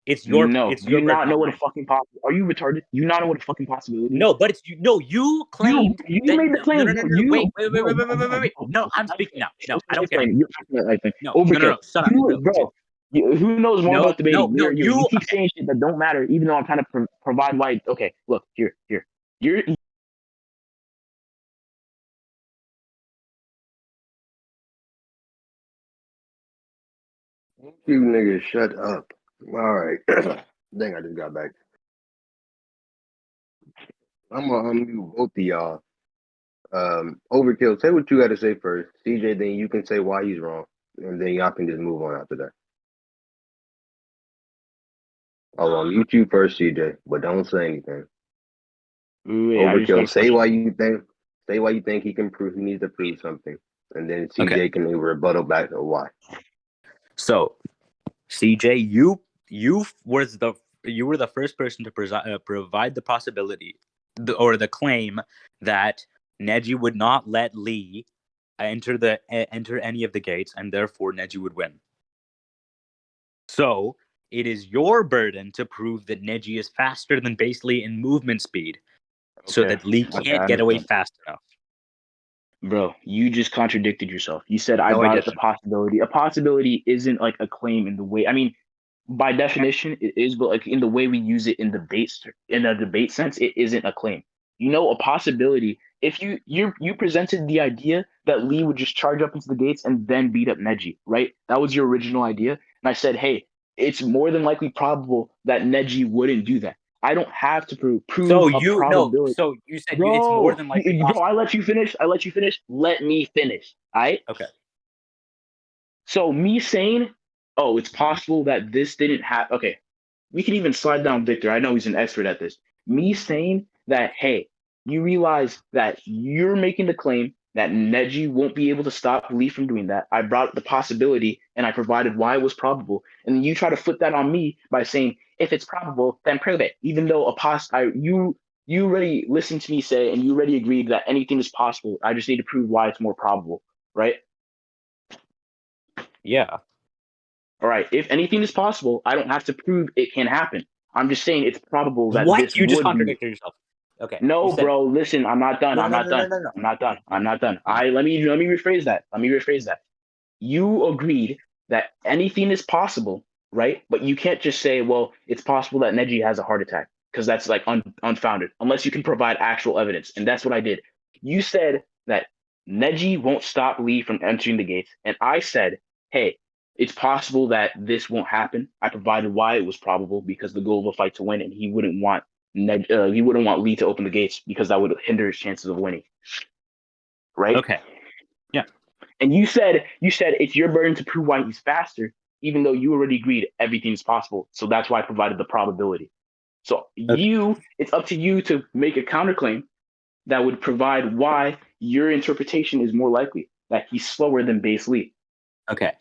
No, It's do you your not version of know the what a claim. fucking possible? Are you retarded? You not know what a fucking possibility is? No, but it's you. No, you claimed You that. made the No, no, claim. no, No, no. you, Wait. No, I'm speaking now. No, I don't care. You're acting like thing. No, no, no, Overkill. no. Shut up. No, dude. Bro, who knows more No, about debating, me or you? You You keep okay? saying shit that don't matter, even though I'm trying to provide why. Okay, look here. You're You niggas shut up. All right. Dang, I just got back. I'm gonna unmute both of y'all. Overkill, say what you got to say first. CJ, then you can say why he's wrong, and then y'all can just move on after that. I'll unmute you first, CJ, but don't say anything. wait. I just got Overkill, a question. say why you think he can prove he needs to prove something, and then okay? CJ can rebuttal back to why. So CJ, you were the first person to provide the possibility or the claim that Neji would not let Lee enter any of the gates, and therefore Neji would win. So it is your burden to prove that Neji is faster than Base Lee in movement speed, so Okay, that Lee okay, I can't get away understand. fast enough. Bro, you just contradicted yourself. You said I No, I brought up the didn't. possibility. A possibility isn't like a claim in the way. I mean, by definition, it is, but like in the way we use it in debates, in a debate sense, it isn't a claim. You know, a possibility. If you presented the idea that Lee would just charge up into the gates and then beat up Neji, right? That was your original idea, and I said, hey, it's more than likely probable that Neji wouldn't do that. I don't have to prove So a you no. probability. So you said it's more Bro, than likely bro, I possible. let you finish. I let you finish. Let me finish. All right. Okay. So me saying, oh, it's possible that this didn't happen. Okay, we can even slide down Victor. I know he's an expert at this. Me saying that, hey, you realize that you're making the claim that Neji won't be able to stop Lee from doing that. I brought up the possibility and I provided why it was probable. And then you try to flip that on me by saying, if it's probable, then prove it. Even though You already listened to me say, and you already agreed that anything is possible. I just need to prove why it's more probable, right? Yeah. All right. If anything is possible, I don't have to prove it can happen. I'm just saying it's probable that What? this You just would be. contradicted yourself. Okay. You No, said bro. Listen, I'm not done. no, I'm no, not no, no, done. no, no. I'm not done. No. I'm not done. No. Let me rephrase that. Let me rephrase that. You agreed that anything is possible, right? But you can't just say, well, it's possible that Neji has a heart attack because that's like unfounded, unless you can provide actual evidence. And that's what I did. You said that Neji won't stop Lee from entering the gates. And I said, hey, it's possible that this won't happen. I provided why it was probable because the goal of a fight to win, and he wouldn't want Lee to open the gates because that would hinder his chances of winning. Right? Okay. Yeah. And you said it's your burden to prove why he's faster, even though you already agreed everything's possible. So that's why I provided the probability. So Okay. it's up to you to make a counterclaim that would provide why your interpretation is more likely that he's slower than base Lee. Okay.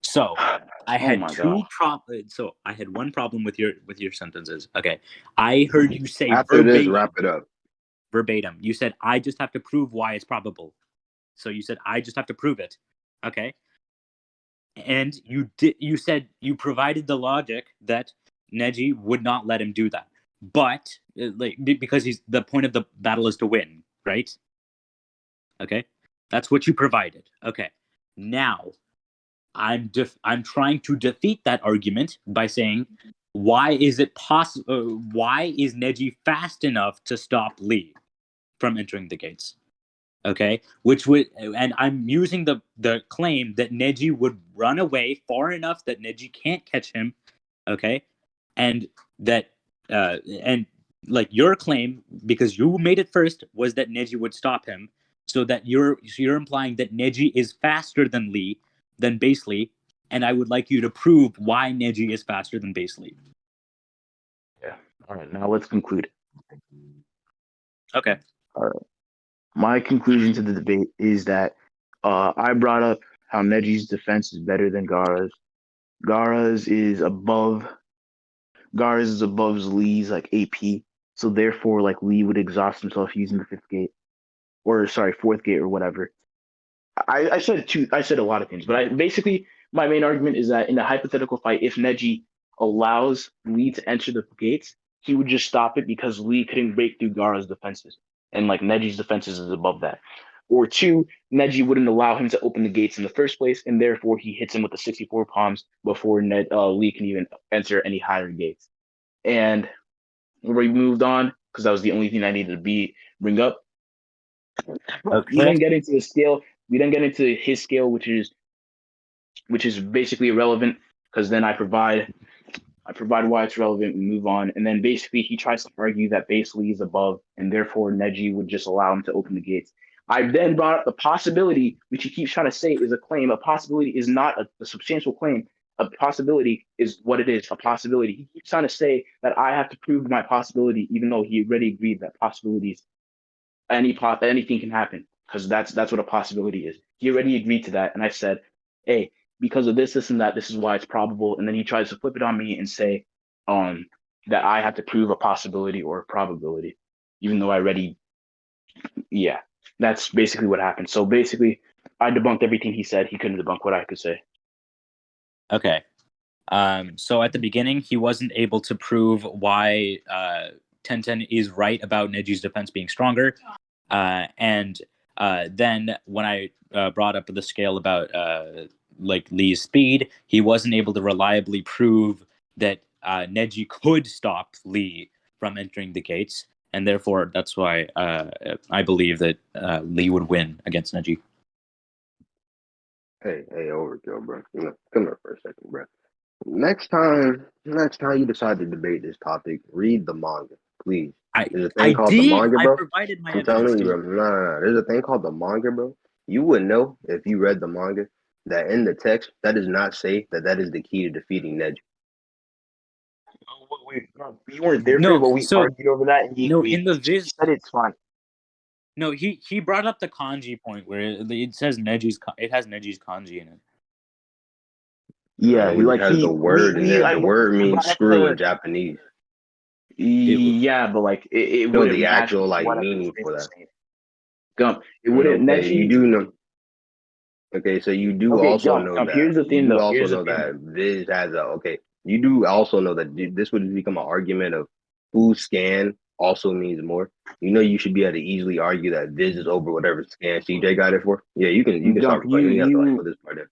So I Oh had my god. So I had one problem with your sentences. Okay. I heard you say After this, wrap it up. verbatim. You said I just have to prove why it's probable. So you said I just have to prove it. Okay. And you said you provided the logic that Neji would not let him do that. But because the point of the battle is to win, right? Okay? That's what you provided. Okay. Now, I'm trying to defeat that argument by saying why is Neji fast enough to stop Lee from entering the gates? Okay, and I'm using the claim that Neji would run away far enough that Neji can't catch him. Okay, and that and like your claim, because you made it first, was that Neji would stop him. So you're implying that Neji is faster than base Lee, and I would like you to prove why Neji is faster than base Lee. Yeah. All right. Now let's conclude. Okay. All right. My conclusion to the debate is that I brought up how Neji's defense is better than Gaara's. Gaara's is above Gaara's is above Lee's like AP. So therefore, like Lee would exhaust himself using the fifth gate, or sorry, fourth gate or whatever. I said a lot of things, but basically my main argument is that in a hypothetical fight, if Neji allows Lee to enter the gates, he would just stop it because Lee couldn't break through Gaara's defenses, and like Neji's defenses is above that. Or two, Neji wouldn't allow him to open the gates in the first place, and therefore he hits him with the 64 palms before Lee can even enter any higher gates. And we moved on because that was the only thing I needed to bring up. We Okay. then get into the scale. We then get into his scale, which is basically irrelevant because then I provide why it's relevant. We move on, and then basically he tries to argue that base Lee is above, and therefore Neji would just allow him to open the gates. I then brought up the possibility, which he keeps trying to say is a claim. A possibility is not a substantial claim. A possibility is what it is. A possibility. He keeps trying to say that I have to prove my possibility, even though he already agreed that possibilities anything can happen because that's what a possibility is. He already agreed to that, and I said, hey, because of this and that, this is why it's probable. And then he tries to flip it on me and say, that I have to prove a possibility or a probability, even though I already, yeah, that's basically what happened. So basically, I debunked everything he said. He couldn't debunk what I could say. Okay. So at the beginning, he wasn't able to prove why Tenten is right about Neji's defense being stronger. And then when I brought up the scale about like Lee's speed, he wasn't able to reliably prove that Neji could stop Lee from entering the gates. And therefore, that's why I believe that Lee would win against Neji. Hey, Overkill, bro. Come here for a second, bro. Next time you decide to debate this topic, read the manga, please. There's a thing called the manga, I bro. provided my I'm evidence. telling you, bro. Nah. There's a thing called the manga, bro. You would know if you read the manga that in the text that does not say that is the key to defeating Neji. We weren't there for it, No, but we so argued over that, and he no, agreed. in the He said it's fine. No, he brought up the kanji point where it says it has Neji's kanji in it. Yeah, It has the word in there. The word I means brought up screw in Japanese. Yeah, but like it know wouldn't the match actual like what I've been meaning saying for the that. same. Gump. It wouldn't Okay, you Neji. do know. Okay, so you do Okay, also Gump. know Gump. that Here's the thing, though. Here's the thing, though. Viz has a okay. You do also know that this would become an argument of whose scan also means more. You know, you should be able to easily argue that Viz is over whatever scan CJ got it for. Yeah, you can Gump. start. You don't have to like put this part in.